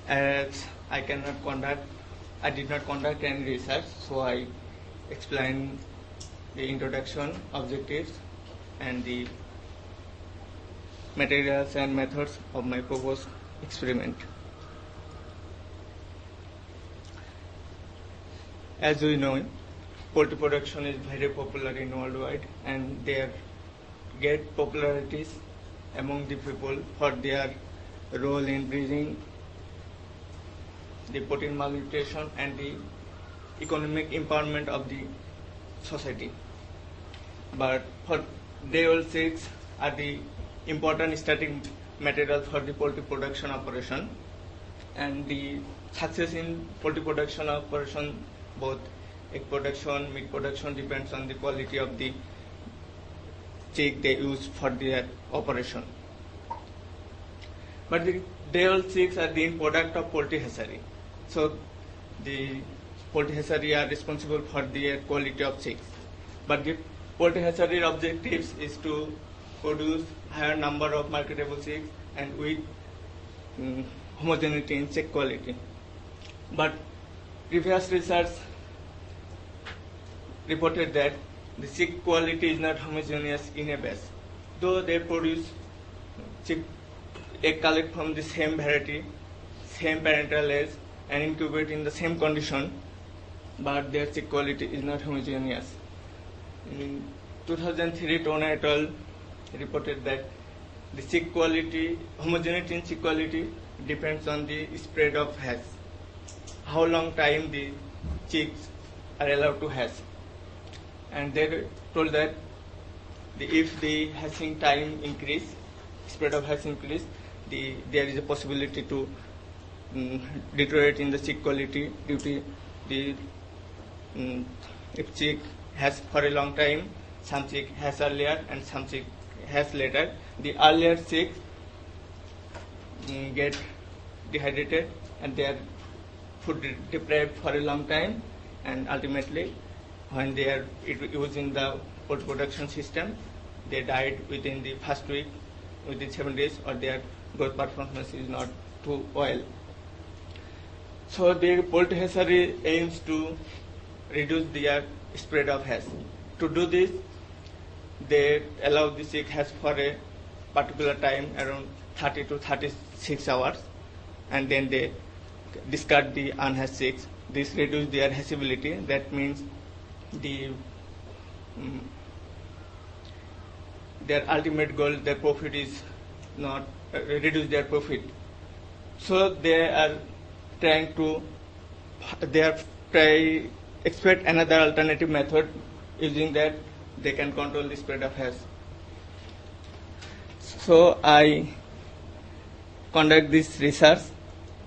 As I did not conduct any research, so I explain the introduction, objectives, and the materials and methods of my proposed experiment. As we know, poultry production is very popular in worldwide, and they get popularities among the people for their role in breeding, the protein malnutrition, and the economic empowerment of the society. But for day-old chicks are the important starting material for the poultry production operation, and the success in poultry production operation, both egg production, meat production, depends on the quality of the chick they use for their operation. But the day-old chicks are the end product of poultry hatchery. So the poultry hatchery are responsible for the quality of chicks. But the poultry hatchery objectives is to produce higher number of marketable chicks and with homogeneity in chick quality. But previous research reported that the chick quality is not homogeneous in a batch. Though they produce chick egg collect from the same variety, same parental age, and incubate in the same condition, but their chick quality is not homogeneous. In 2003, Tona et al. Reported that the chick quality, homogeneity in chick quality depends on the spread of hatch. How long time the chicks are allowed to hatch. And they told that if the hatching time increase, spread of hatch increase, there is a possibility to deteriorate in the chick quality due to the if chick has for a long time, some chick has earlier and some chick has later. The earlier chicks get dehydrated and they are food deprived for a long time, and ultimately when they are using the poultry production system, they died within the first week, within 7 days, or their growth performance is not too well. So the poultry hatchery aims to reduce their spread of hatch. To do this, they allow the chick hatch for a particular time, around 30 to 36 hours, and then they discard the unhatched chicks. This reduces their hatchability. That means their ultimate goal, their profit is not reduce their profit. So they are trying to expect another alternative method. Using that, they can control the spread of hatch. So I conduct this research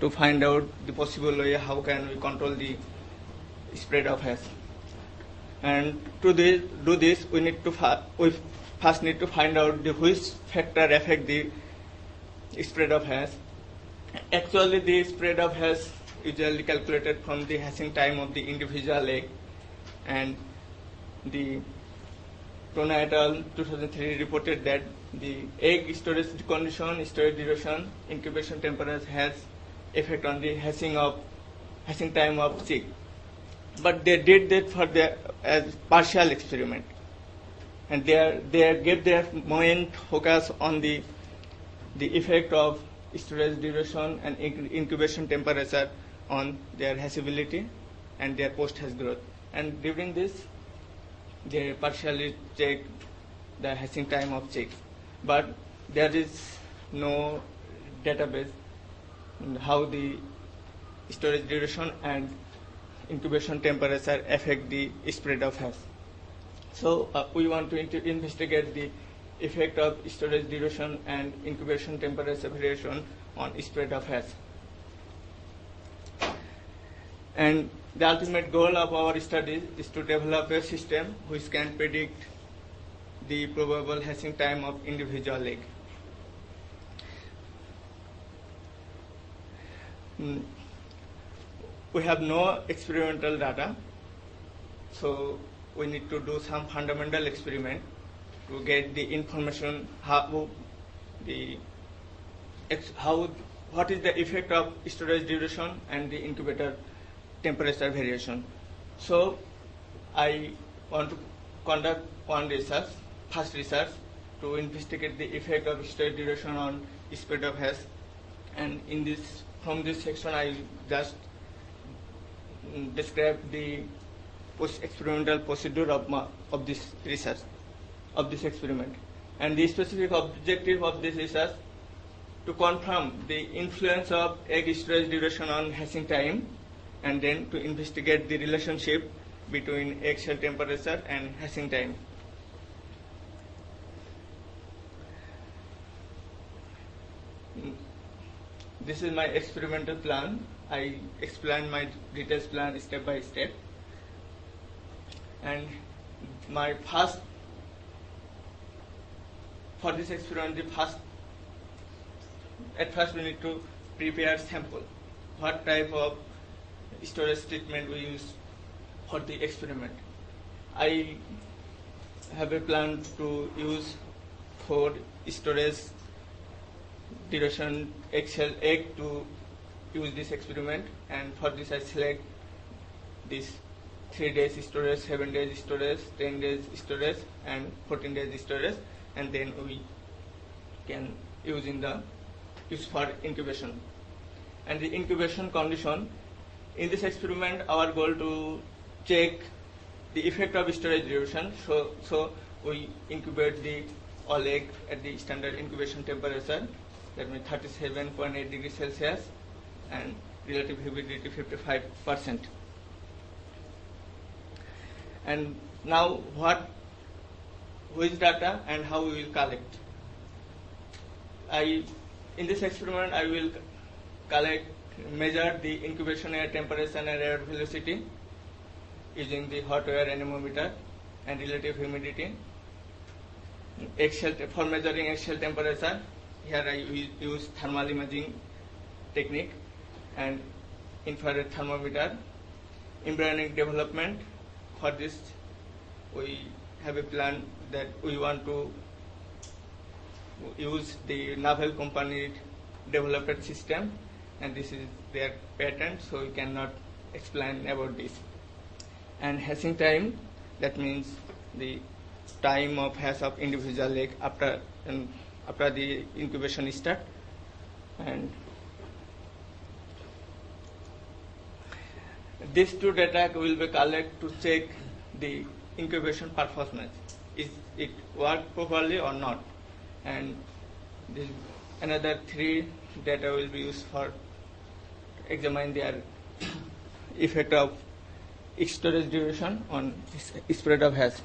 to find out the possible way how can we control the spread of hatch. And to do this, we first need to find out which factor affect the spread of hatch. Actually, the spread of hatch usually calculated from the hatching time of the individual egg, and the Tona et al. 2003 reported that the egg storage condition, storage duration, incubation temperature has effect on the hatching time of chick. But they did that for as partial experiment, and they gave their main focus on the effect of storage duration and incubation temperature on their hatchability and their post-hatch growth. And during this, they partially checked the hatching time of chicks, but there is no database on how the storage duration and incubation temperature affect the spread of hatch. So we want to investigate the effect of storage duration and incubation temperature variation on spread of hatch. And the ultimate goal of our study is to develop a system which can predict the probable hatching time of individual egg. We have no experimental data, so we need to do some fundamental experiment to get the information how what is the effect of storage duration and the incubator temperature variation. So I want to conduct first research to investigate the effect of storage duration on spread of hash, and from this section I just describe the experimental procedure of this research, of this experiment. And the specific objective of this research to confirm the influence of egg storage duration on hatching time, and then to investigate the relationship between egg shell temperature and hatching time. This is my experimental plan. I explain my detailed plan step by step. And for this experiment, at first we need to prepare sample. What type of storage treatment we use for the experiment. I have a plan to use for storage duration egg to use this experiment, and for this I select this 3 days storage, 7 days storage, 10 days storage, and 14 days storage, and then we can use for incubation. And the incubation condition, in this experiment our goal to check the effect of storage duration, so we incubate the all egg at the standard incubation temperature, that means 37.8 degrees Celsius and relative humidity 55%. And now which data and how we will collect. In this experiment I will measure the incubation air temperature and air velocity using the hot air anemometer and relative humidity. For measuring egg shell temperature, here I use thermal imaging technique and infrared thermometer. Embryonic development, for this we have a plan that we want to use the Naval company developed system, and this is their patent, so we cannot explain about this. And hatching time, that means the time of hatch of individual egg after the incubation start. And these two data will be collected to check the incubation performance. Is it work properly or not? And another 3 data will be used for examine their effect of storage duration on spread of hatch.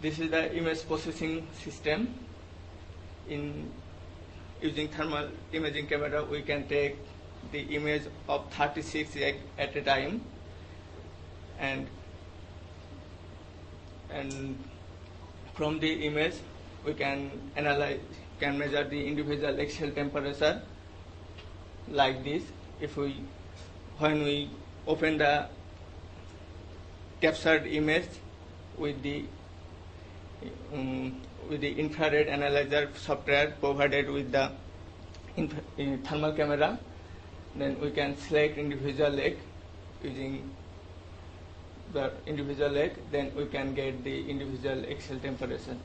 This is the image processing system. In using thermal imaging camera, we can take the image of 36 eggs at a time, and from the image we can measure the individual egg shell temperature like this. When we open the captured image with the infrared analyzer software provided with the thermal camera, then we can select individual egg using the individual egg, then we can get the individual egg shell temperature.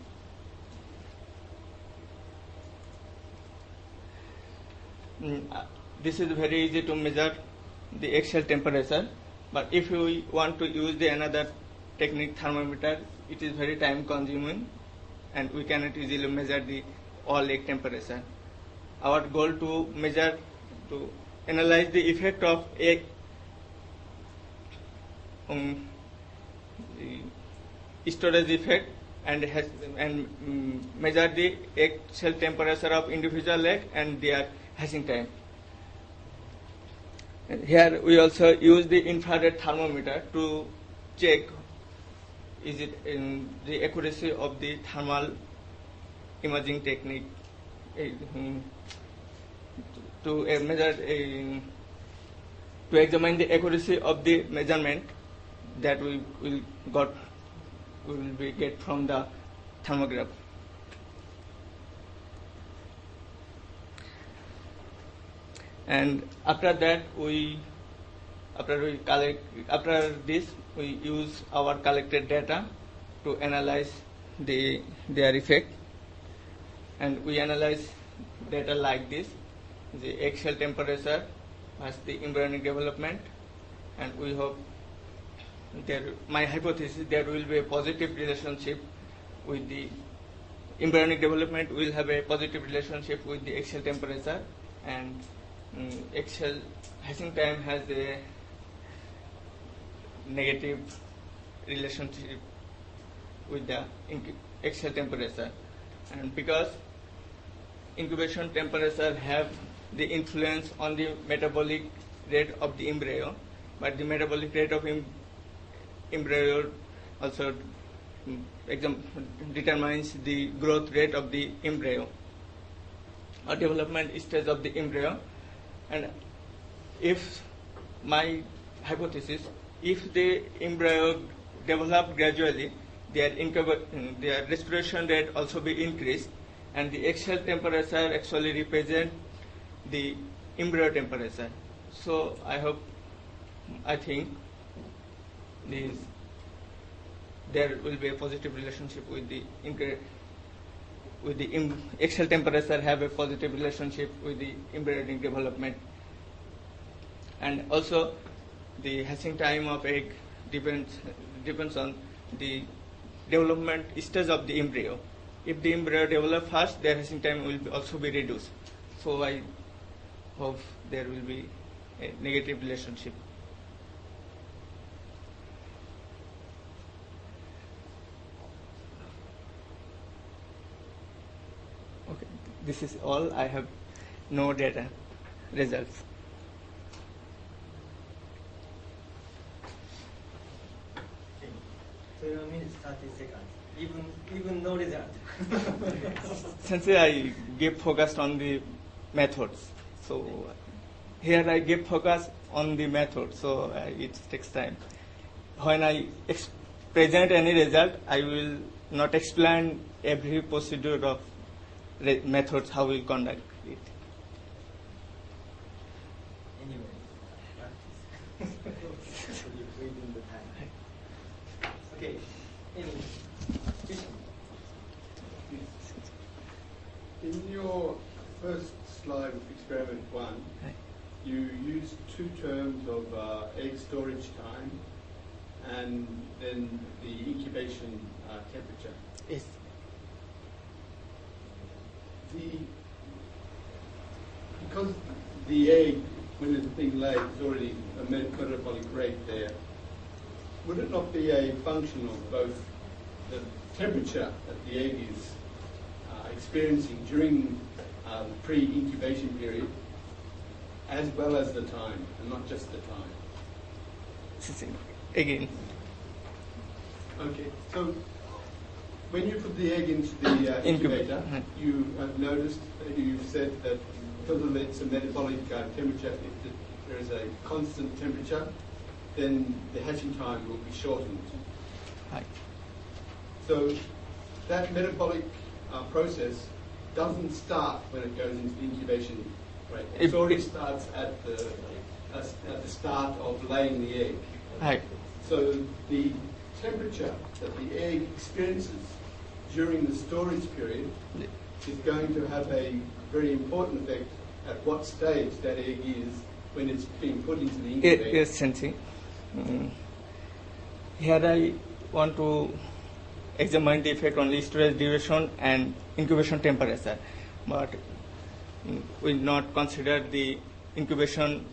This is very easy to measure the egg shell temperature, but if we want to use the another technique, thermometer, it is very time consuming and we cannot easily measure the all egg temperature. Our goal to analyze the effect of egg the storage effect and measure the egg shell temperature of individual egg and their hatching time. And here we also use the infrared thermometer to check is it in the accuracy of the thermal imaging technique to examine the accuracy of the measurement that we will get from the thermograph. And after that, after this, we use our collected data to analyze their effect. And we analyze data like this: the egg shell temperature as the embryonic development, and we hope my hypothesis there will be a positive relationship with the embryonic development. Will have a positive relationship with the egg shell temperature, and egg shell hatching time has a negative relationship with the egg shell temperature. And because incubation temperature have the influence on the metabolic rate of the embryo, but the metabolic rate of embryo also determines the growth rate of the embryo or development stage of the embryo. And if my hypothesis, if the embryo develop gradually, their respiration rate also be increased, and the egg shell temperature actually represent the embryo temperature. So I think there will be a positive relationship with the egg shell temperature, have a positive relationship with the embryonic development. And also the hatching time of egg depends on the development stage of the embryo. If the embryo develops fast, their hatching time will also be reduced. So I hope there will be a negative relationship. Okay, this is all. I have no data results. So you mean 30 seconds. Even no result. Since I give focus on the methods, so here I give focus on the method, so it takes time. When I present any result, I will not explain every procedure of methods, how we conduct it. Anyway, practice. Within the time. Okay. Any question? In your first slide of experiment 1, you used two terms of egg storage time and then the incubation temperature. Yes. Because the egg, when it's being laid, is already a metabolic rate there, would it not be a function of both the temperature that the egg is experiencing during the pre-incubation period, as well as the time, and not just the time? Again. Okay, so when you put the egg into the incubator, you have noticed, you've said that because of it's a metabolic temperature, if there is a constant temperature, then the hatching time will be shortened. Right. So that metabolic process doesn't start when it goes into the incubation rate. It already starts at the start of laying the egg. Right. So the temperature that the egg experiences during the storage period is going to have a very important effect at what stage that egg is when it's being put into the incubator. Yes, Sensei. Here I want to examine the effect on the storage duration and incubation temperature, but we not consider the incubation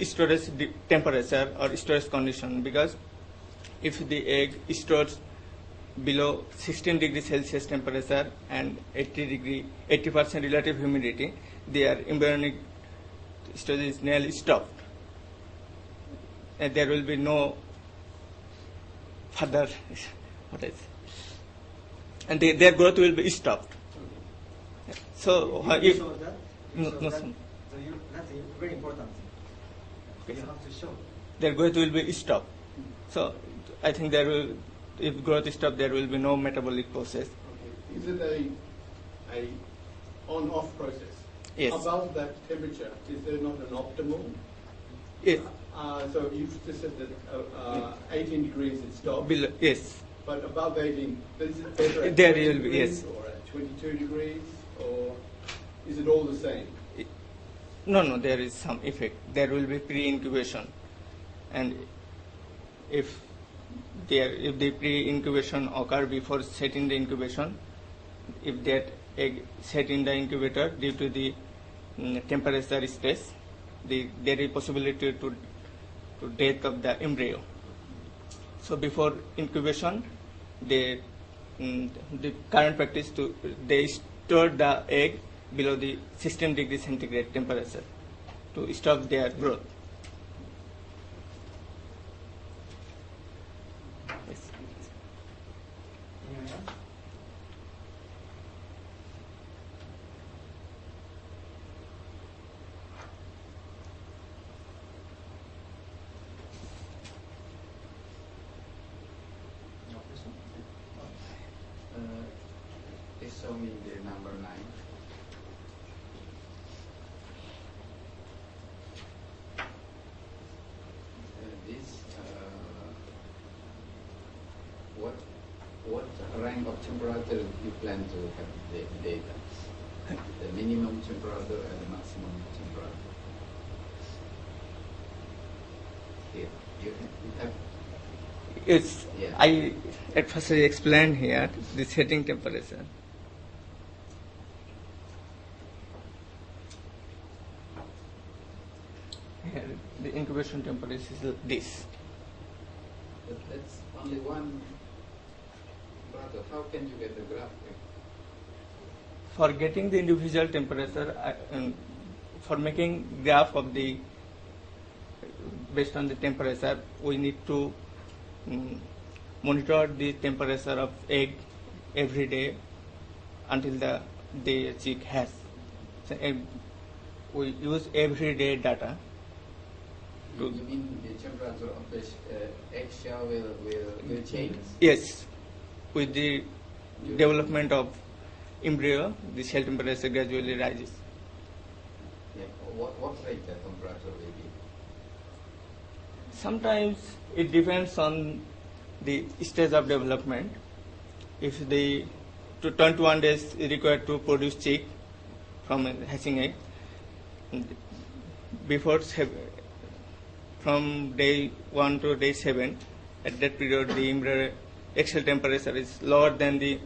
storage temperature or storage condition, because if the egg stores below 16 degrees Celsius temperature and 80% relative humidity, their embryonic stage is nearly stopped, and there will be no further and their growth will be stopped. So You if show that? no, So no, that- sir. so that's a very important thing. Okay. You have to show. Their growth will be stopped. So I think there will, if growth is stopped, there will be no metabolic process. Okay. Is it a on-off process? Yes. Above that temperature, is there not an optimal? Yes. So you just said that 18 degrees it stops. Below, yes. But above 18, is it better at There 20 will be, degrees yes. or at 22 degrees? Or is it all the same? No, there is some effect. There will be pre-incubation, and if the pre-incubation occur before setting the incubation, if that egg set in the incubator due to the temperature stress, there is possibility to death of the embryo. So before incubation, the current practice they store the egg below the 16 degree centigrade temperature to stop their growth. Yes. Anyone else? No question? It's showing the number 9. What rank of temperature you plan to have the data? The minimum temperature and the maximum temperature. Here, you have. It's, Yeah. I at first I explained here the setting temperature. Here the incubation temperature is this. But that's only one temperature. How can you get the graph? For getting the individual temperature, for making graph of the based on the temperature, we need to monitor the temperature of egg every day until the chick has. So, we use everyday data. You mean the temperature of the eggshell will change? Yes, with the development of embryo, the cell temperature gradually rises. Yeah. What rate the temperature will be? Sometimes it depends on the stage of development. If the 21 days is required to produce chick from a hatching egg, from day 1 to day 7, at that period the embryo egg cell temperature is lower than the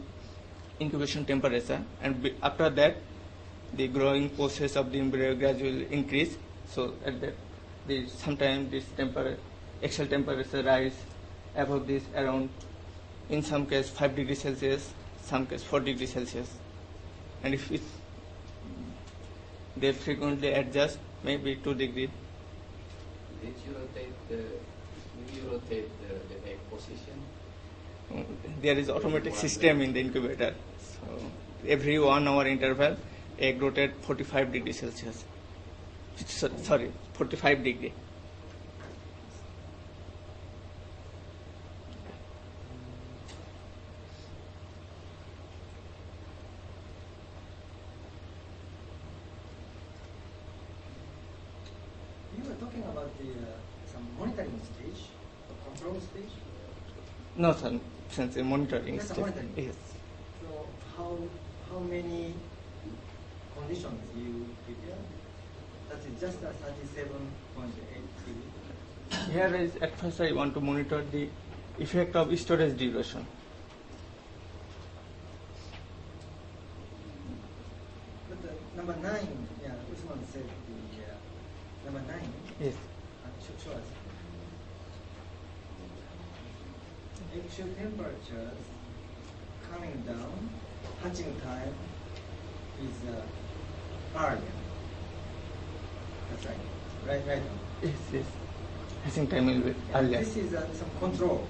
incubation temperature, and after that the growing process of the embryo gradually increase. So at that, sometimes this egg cell temperature rise above this around, in some case 5 degrees Celsius, some case 4 degrees Celsius, and if they frequently adjust, maybe 2 degrees. Did you rotate the egg position? There is automatic system in the incubator. So every 1 hour interval, egg rotate 45 degrees Celsius. Sorry, 45 degree. You were talking about some monitoring stage, or control stage. No, sir, since a monitoring That's a stage. monitoring. Yes. So how many conditions you prepare? That is just a 37.8 degree. Here is at first I want to monitor the effect of storage duration. But number 9, yeah, Usman said the number 9. Yes. Show us. Actual temperature coming down, hatching time is earlier. That's right. Right. Yes. Hatching time will be earlier. This is some control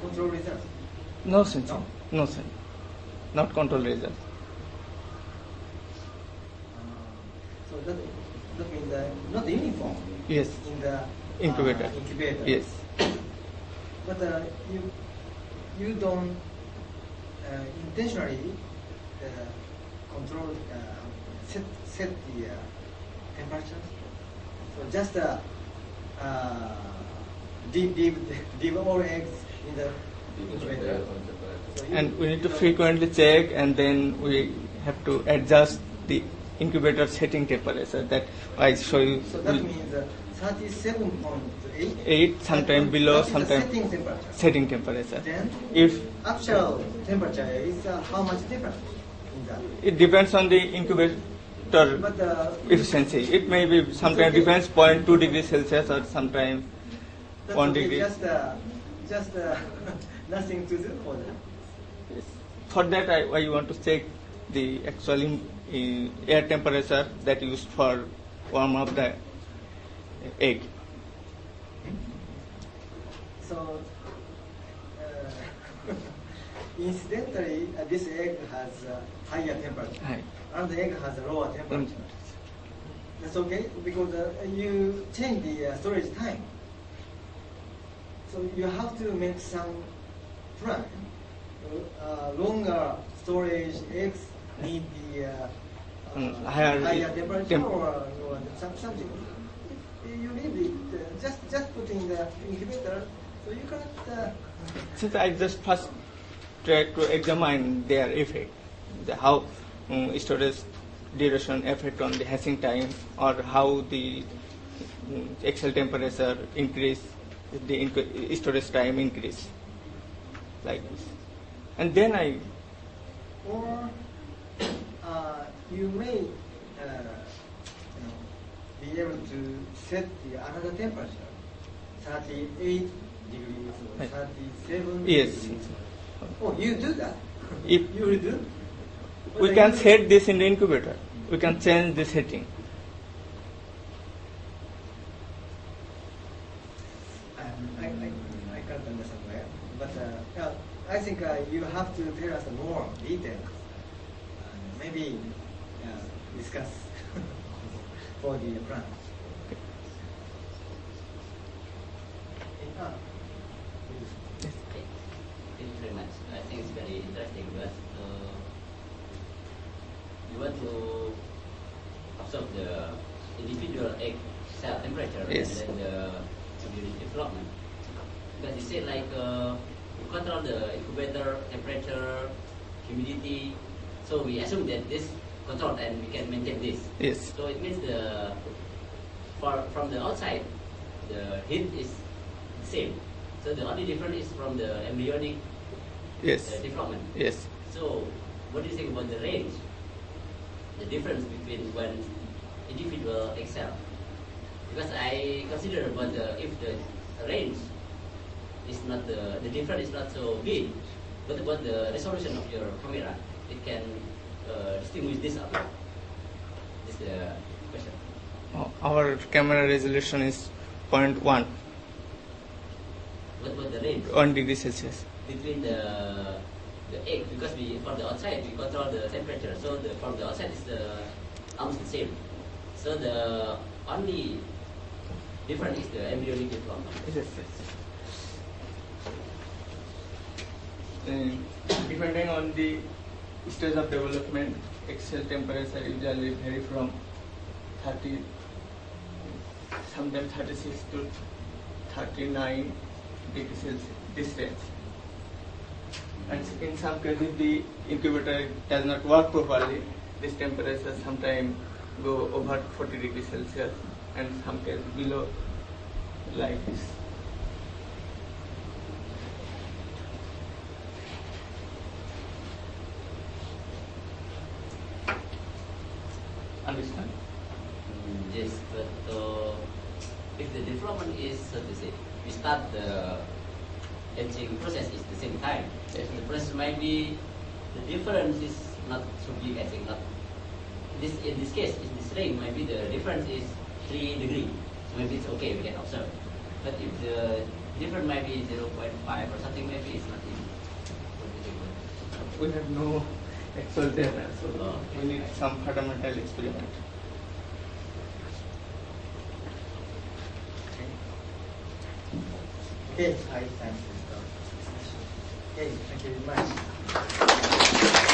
result. No, sir. No? No, sir. Not control result. So that means not uniform. Yes. In the Incubator. Incubator. Yes. But you don't intentionally control, set the temperature. So just leave all eggs in the incubator. So And we need to frequently check, and then we have to adjust the incubator setting temperature. That I show you. So that means 37.8. 8, sometime below, that is the sometime setting temperature. setting temperature. Then If actual temperature is how much difference in that? it depends on the incubator But efficiency. It may be sometimes okay. depends 0.2 degrees Celsius or sometimes that's 1 okay, degree. just nothing to do for that. Yes. For that, I want to check the actual air temperature that used for warm up the egg. So, incidentally, this egg has higher temperature, Hi. and the egg has a lower temperature. That's okay because you change the storage time. So you have to make some plan. Longer storage eggs need the higher temperature or something. You leave it just put in the incubator, so you cannot. Since I just first try to examine their effect, how storage duration affect on the hatching time, or how the actual temperature increase, the storage time increase, like this. And then Or you may be able to set another temperature, 38 degrees or 37 yes, degrees. Oh, you do that? if You will do? we can set this in the incubator, we can change the setting. I can't understand where, but I think you have to tell us more details. Maybe discuss for the plan. Thank you very much. I think it's very interesting because you want to observe the individual egg cell temperature Yes. and then the community development. Because you said like you control the incubator temperature, humidity. So we assume that this controlled and we can maintain this. Yes. So it means from the outside, the heat is the same. So the only difference is from the embryonic Yes. development. Yes. So what do you think about the range? The difference between one individual egg cell? Because I consider about if the range is not the difference is not so big, what about the resolution of your camera? It can distinguish this out. This is the question. Our camera resolution is 0.1, What about the range 1 degree Celsius. between the egg? Because for the outside we control the temperature, so from the outside is almost the same. So the only difference is the embryonic development. Yes, depending on the stage of development, egg cell temperature usually vary from 30, sometimes 36 to 39 degrees Celsius distance. And in some cases, the incubator does not work properly. This temperature sometimes go over 40 degrees Celsius, and some cases below, like this. Understand? Yes, but if the development is, so to say, we start the etching process is the same time. Yes. The process might be, the difference is not so big, I think. Not in this case, in this ring, maybe the difference is 3 degrees. So maybe it's okay, we can observe. But if the difference might be 0.5 or something, maybe it's not easy. We have no actual data, so we need some fundamental experiment. Okay, thank you. Okay, thank you very much.